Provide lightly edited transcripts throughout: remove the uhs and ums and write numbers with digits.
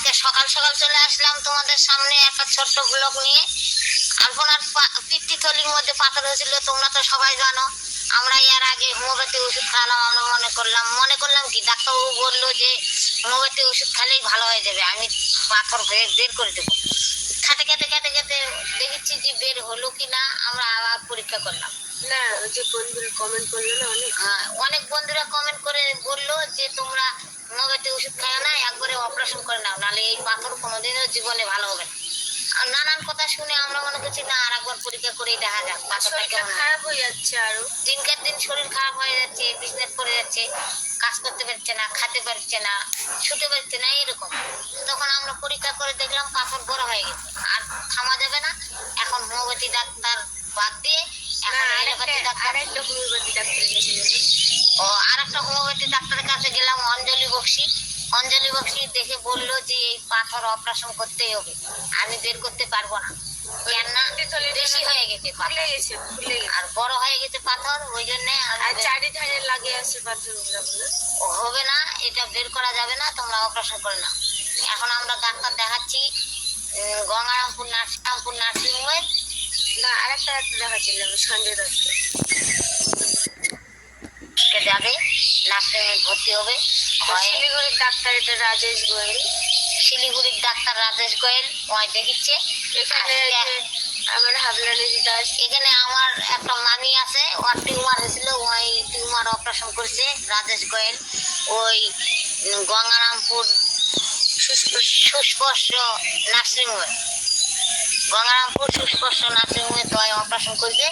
আজকে সকাল সকাল চলে আসলাম তোমাদের সামনে একটা ছোট্ট ব্লগ নিয়ে। আলপনার পিত্তথলির মধ্যে পাথর হয়েছিল, তোমরা তো সবাই জানো। আমরা এর আগে হোমিওপ্যাথি ওষুধ খাওয়ালাম। আমরা মনে করলাম কি ডাক্তারবাবু বললো যে হোমিওপ্যাথি ওষুধ খেলেই ভালো হয়ে যাবে, আমি পাথর বের করে দেবো। খেতে খেতে খেতে খেতে দেখেছি যে বের হলো কি না। আমরা আবার পরীক্ষা করলাম। না, ওই যে বন্ধুরা কমেন্ট করলো না, অনেক বন্ধুরা কমেন্ট করে বললো যে তোমরা হোমিওপ্যাথি ওষুধ খাও না, একবারে অপারেশন করে নাও, নাহলে এই পাথর কোনোদিনও জীবনে ভালো হবে না। আর নানান কথা শুনে আমরা মনে করছি না আর একবার পরীক্ষা করেই দেখা যাক পাথরটা কেমন। খারাপ হয়ে যাচ্ছে, আরো দিনকার দিন শরীর খারাপ হয়ে যাচ্ছে, বিজনেস করে যাচ্ছে, কাজ করতে পারছে না, খেতে পারছে না, শুতে পারছে না, এরকম। তখন আমরা পরীক্ষা করে দেখলাম পাথর বড় হয়ে গেছে, আর থামা যাবে না। এখন হোমিওপ্যাথি ডাক্তার বাদ দিয়ে এখন এলোপ্যাথি ডাক্তার। ও আর একটা হোমিওপ্যাথি ডাক্তারের কাছে গেলাম, অঞ্জলি বক্সি দেখে বললো যে এই পাথর অপারেশন করতেই হবে, আমি বের করতে পারবো না, কেননা বেশি হয়ে গেছে আর বড় হয়ে গেছে পাথর, ওই জন্য চারিধারে লাগে আছে পাথর হবে না, এটা বের করা যাবে না, তোমরা অপারেশন করে নাও। এখন আমরা ডাক্তার দেখাচ্ছি গঙ্গারামপুর নার্সিং হোমে। না, আরেকটা দেখাচ্ছিলাম সঞ্জয় দত্ত যাবে, নার্সিং হোমে ভর্তি হবে। শিলিগুড়ির ডাক্তার এটা রাজেশ গোয়েল, শিলিগুড়ির ডাক্তার রাজেশ গোয়েল ওই দেখিচ্ছে। এখানে আমার হাবলানি দিদা, এখানে আমার একটা মামি আছে, ওর টিউমার হয়েছিল, ওই টিউমার অপারেশন করেছে রাজেশ গোয়েল। ওই গঙ্গারামপুর সুস্পর্শ নার্সিংহোমে, গঙ্গারামপুর সুস্পর্শ নার্সিংহোমে তো অপারেশন করেছে।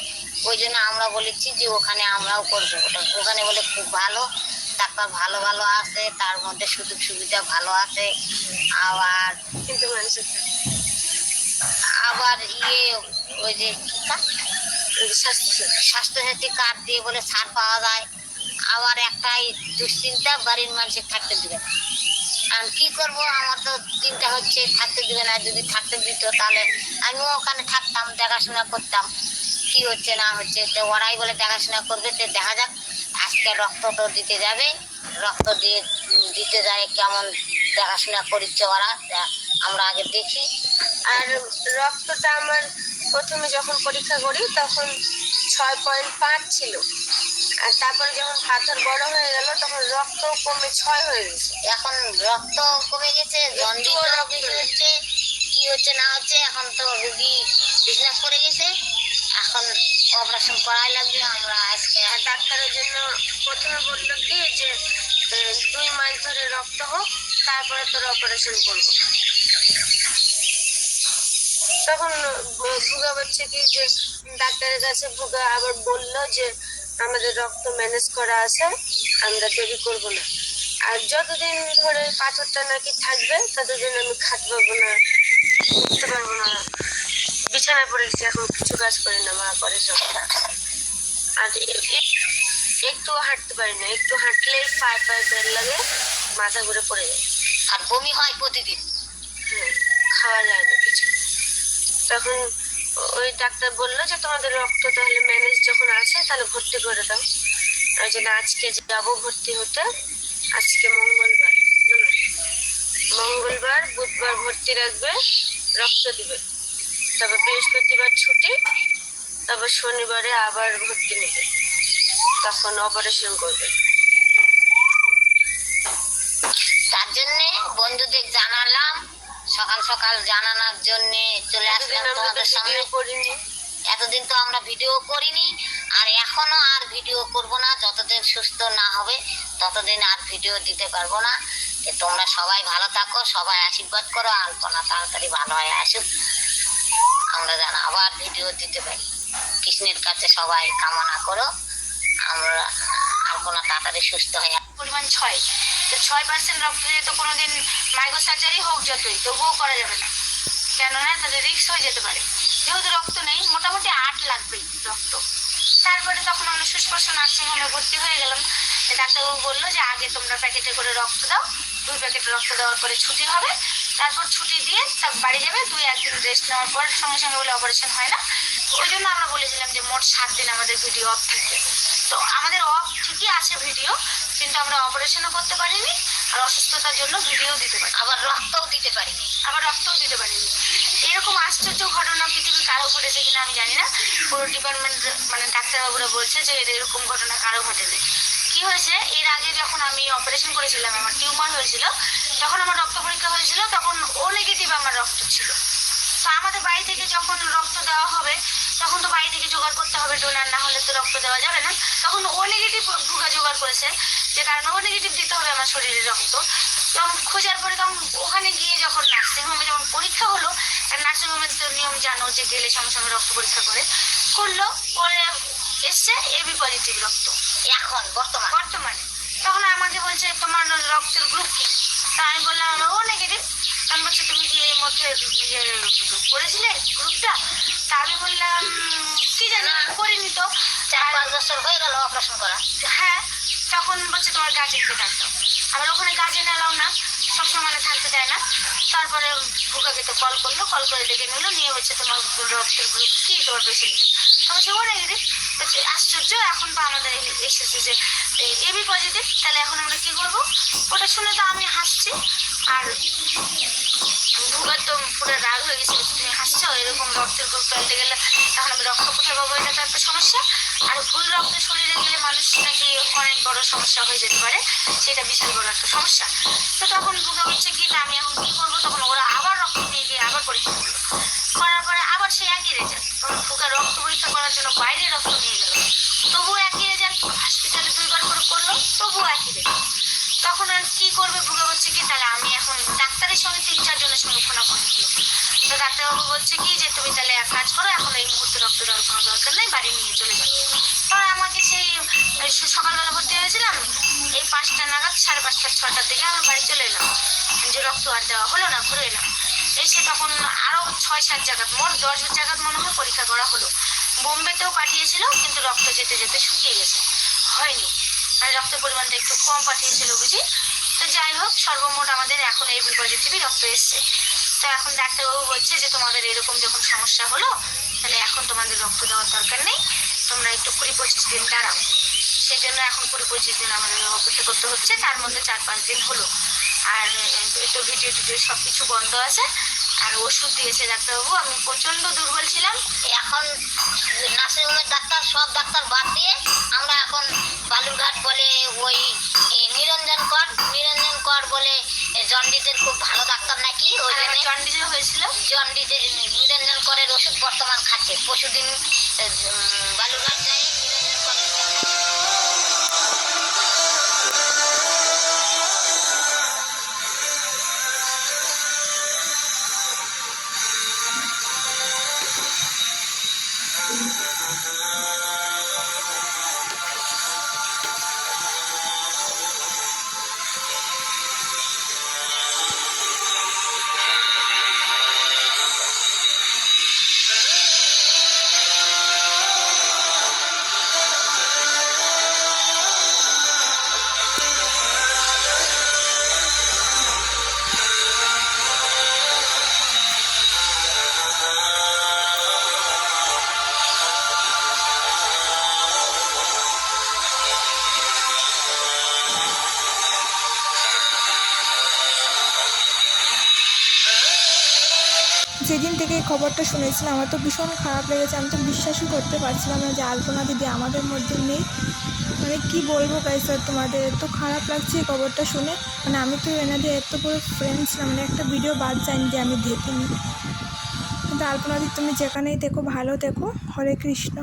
ওই জন্য আমরা বলেছি যে ওখানে আমরাও করবো। ওখানে বলে খুব ভালো ডাক্তার, ভালো ভালো আছে, তার মধ্যে সুযোগ সুবিধা ভালো আছে। আবার কিন্তু আবার ওই যে স্বাস্থ্যসাথী কার্ড দিয়ে বলে ছাড় পাওয়া যায়। আবার একটাই দুশ্চিন্তা, বাড়ির মানুষের থাকতে দিবে না। আমি কি করবো, আমার তো চিন্তা হচ্ছে থাকতে দিবে না। যদি থাকতে দিত তাহলে আমিও ওখানে থাকতাম, দেখাশোনা করতাম কি হচ্ছে না হচ্ছে। তো ওরাই বলে দেখাশোনা করবে, তো দেখা যাক। আজকে রক্ত তো দিতে যাবে, রক্ত দিতে যায় কেমন দেখাশোনা করছে ওরা, আমরা আগে দেখি। আর রক্তটা আমার প্রথমে যখন পরীক্ষা করি তখন 6.5 ছিল, আর তারপরে যখন পাথর বড় হয়ে গেল তখন রক্ত কমে 6 হয়ে গেছে। এখন রক্ত কমে গেছে, হচ্ছে কি হচ্ছে না হচ্ছে। এখন তো রুগী বিজনেস করে গেছে, এখন অপারেশন করাই লাগবে। আমরা আজকে ডাক্তারের জন্য প্রথমে বললো কি যে 2 মাস ধরে রক্ত হোক, তারপরে তোর অপারেশন করবো। তখন ভুগা বলছে কি যে ডাক্তারের কাছে ভুগা আবার বললো যে আমাদের রক্ত ম্যানেজ করা আছে, আমরা দেরি করবো না, আর যতদিন ধরে পাথরটা নাকি থাকবে ততদিন আমি খাতে পারবো না, উঠতে পারবো না, বিছানায় পড়ে গেছি, এখন কিছু কাজ করি না, মা করে সব। আর একটু হাঁটতে পারি না, একটু হাঁটলেই পায়ে বের লাগে, মাথা ঘুরে পড়ে যায়, আর বমি হয় প্রতিদিন। খাওয়া যায় না কিছু। তখন ওই ডাক্তার বললো যে তোমাদের রক্ত তাহলে ম্যানেজ যখন আছে তাহলে ভর্তি করে দাও। ওই জন্য আজকে যাবো ভর্তি হতে। আজকে মঙ্গলবার বুধবার ভর্তি রাখবে, রক্ত দিবে, তবে বৃহস্পতিবার ছুটি, তবে শনিবারে আবার ভর্তি নেবে, তখন অপারেশন করবে। তার জন্য বন্ধুদের জানালাম, সকাল সকাল জানানোর জন্য চলে আসলাম তোমাদের সামনে। এতদিন তো আমরা ভিডিও করিনি, আর এখনো আর ভিডিও করব না। যতদিন সুস্থ না হবে ততদিন আর ভিডিও দিতে পারবো না। তোমরা সবাই ভালো থাকো, সবাই আশীর্বাদ করো, আলপনা তাড়াতাড়ি ভালো হয়ে আসুক, আমরা যেন আবার ভিডিও দিতে পারি। কৃষ্ণের কাছে সবাই কামনা করো আমরা আলপনা তাড়াতাড়ি সুস্থ হয়ে। পরিমাণ 6, তো 6% রক্ত দিয়ে তো কোনোদিন মাইক্রো সার্জারি হোক যতই, তবুও করা যাবে না, কেননা তাহলে রিস্ক হয়ে যেতে পারে। যেহেতু রক্ত নেই, মোটামুটি 8 লাগবেই রক্ত। তারপরে তখন আমরা সুস্পর্শ নার্সিংহোমে ভর্তি হয়ে গেলাম। ডাক্তারবাবু বললো যে আগে তোমরা প্যাকেটে করে রক্ত দাও, 2 প্যাকেট রক্ত দেওয়ার পরে ছুটি হবে, তারপর ছুটি দিয়ে বাড়ি যাবে, 2-1 দিন রেস্ট নেওয়ার পর সঙ্গে সঙ্গে বলে অপারেশন হয় না। ওই জন্য আমরা বলেছিলাম যে মোট 7 দিন আমাদের ভিডিও অফ থাকবে। তো আমাদের অফ ঠিকই আছে ভিডিও, কিন্তু আমরা অপারেশনও করতে পারিনি, আর অসুস্থতার জন্য ভিডিও দিতে পারি, আবার রক্তও দিতে পারিনি। এরকম আশ্চর্য ঘটনা পৃথিবীর কারো ঘটেছে কিনা আমি জানি না। পুরো ডিপার্টমেন্ট মানে ডাক্তারবাবুরা বলছে যে এরকম ঘটনা কারো ঘটেনি। কি হয়েছে, এর আগে যখন আমি অপারেশন করেছিলাম, আমার টিউমার হয়েছিল, তখন আমার রক্ত পরীক্ষা হয়েছিল, তখন ও নেগেটিভ আমার রক্ত ছিল। তো আমাদের বাড়ি থেকে যখন রক্ত দেওয়া হবে তখন তো বাড়ি থেকে জোগাড় করতে হবে ডোনার, না হলে তো রক্ত দেওয়া যাবে না। তখন ও নেগেটিভ ভুগা জোগাড় করেছে, যে কারণে ও নেগেটিভ দিতে হবে আমার শরীরে রক্ত। তখন খোঁজার পরে তখন ওখানে গিয়ে যখন নার্সিংহোমে যখন পরীক্ষা হলো, নার্সিংহোমের তো নিয়ম জানো যে গেলে সঙ্গে সঙ্গে রক্ত পরীক্ষা করলো, পরে এসছে এবি পজিটিভ রক্ত এখন বর্তমানে। তখন আমাকে বলছে তোমার রক্তের গ্রুপ কি? তা আমি বললাম আমার ও নেগেটিভ। তখন বলছে তুমি কি এর মধ্যে করেছিলে গ্রুপটা? তা আমি বললাম কি জানি, করিনি তো। 4-5 বছর হয়ে গেল অপারেশন করা। হ্যাঁ, তখন বলছে তোমার গার্জেনকে ডাকতো। আবার ওখানে গার্জেন এলাও না, সবসময় থাকতে দেয় না। তারপরে ভুগাকে তো কল করে ডেকে নিল, নিয়ে হচ্ছে তোমার রক্তের গ্রুপ কি, তোমার পেশেন্ট বলছে ও নেগেটিভ। বলছে আশ্চর্য, এখন তো আমাদের এসেছে যে এবি পজিটিভ, তাহলে এখন আমরা কি করবো? ওটা শুনে তো আমি হাসছি, আর ভুগার তো পুরো রাগ হয়ে গেছে, তুমি হাসছো, এরকম রক্তের গ্রুপ পাল্টে গেলে এখন আমি রক্ত কোথায় পাবো, এটা তো একটা সমস্যা। আর ভুল রক্ত শরীরে গেলে মানুষ নাকি অনেক বড় সমস্যা হয়ে যেতে পারে, সেটা বিশাল বড় একটা সমস্যা। তো তখন ভুগা হচ্ছে কি, আমি এখন কি করবো? তখন ওরা আবার রক্ত নিয়ে গিয়ে আবার পরীক্ষা করলো, করার পরে আবার সেই একই রেজাল্ট। তখন ভুগা রক্ত পরীক্ষা করার জন্য বাইরে রক্ত নিয়ে গেল, তবুও একই রেজাল্ট। হসপিটালে 2 বার করে করলো, তবুও একই রেজাল্ট। তখন আর কি করবে? ভুগা হচ্ছে কি, তাহলে আমি এখন ডাক্তারের সঙ্গে 3-4 জনের সঙ্গে ফোনাফোনি হলো। তো ডাক্তারবাবু বলছে কি যে তুমি তাহলে এক কাজ করো, এখন এই মুহূর্তে রক্ত দেওয়ার কোনো দরকার নেই, বাড়ি নিয়ে চলে যাও। তখন আমাকে সেই সকালবেলা ভর্তি হয়েছিলাম, এই 5টা নাগাদ 5:30-6টার দিকে আমার বাড়ি চলে এলাম, যে রক্ত আর দেওয়া হলো না, ঘুরে এলাম। এসে তখন আরো 6-7 জায়গায়, মোট 10 জায়গায় মনে হয় পরীক্ষা করা হলো। বোম্বেতেও পাঠিয়েছিল, কিন্তু রক্ত যেতে যেতে শুকিয়ে গেছে, হয়নি, মানে রক্তের পরিমাণটা একটু কম পাঠিয়েছিল বুঝি। তো যাই হোক, সর্বমোট আমাদের এখন এবি পজিটিভই রক্ত এসছে। তো এখন ডাক্তারবাবু বলছে যে তোমাদের এরকম যখন সমস্যা হলো, তাহলে এখন তোমাদের রক্ত দেওয়ার দরকার নেই, তোমরা একটু 20-25 দিন দাঁড়াও। সেই জন্য এখন 20-25 দিন আমাদের অপেক্ষা করতে হচ্ছে, তার মধ্যে 4-5 দিন হলো। আর একটু ভিডিও সব কিছু বন্ধ আছে, আর ওষুধ দিয়েছে ডাক্তারবাবু। আমি প্রচন্ড দুর্বল ছিলাম। এখন নার্সিংহোমের ডাক্তার, সব ডাক্তার বাদ দিয়ে আমরা এখন বালুরঘাট বলে ওই নিরঞ্জন কর বলে জন্ডিসের খুব ভালো ডাক্তার নাকি, ওই জন্ডিসে হয়েছিল, জন্ডিসের নিরঞ্জন করের ওষুধ বর্তমান খাচ্ছে। পরশুদিন বালুরঘাট যায় নিরঞ্জন করের। যেদিন থেকে এই খবরটা শুনেছিলাম আমার তো ভীষণ খারাপ লেগেছে। আমি তো বিশ্বাসই করতে পারছিলাম না যে আলপনা দিদি আমাদের মধ্যে নেই। মানে কি বলবো গাইস, তোমাদের এত খারাপ লাগছে এই খবরটা শুনে। মানে আমি তো এনাদের এত বড় ফ্রেন্ড ছিলাম, মানে একটা ভিডিও বাদ যায়নি যে আমি দেখিনি। কিন্তু আলপনা দিদি তুমি যেখানেই দেখো ভালো দেখো। হরে কৃষ্ণ।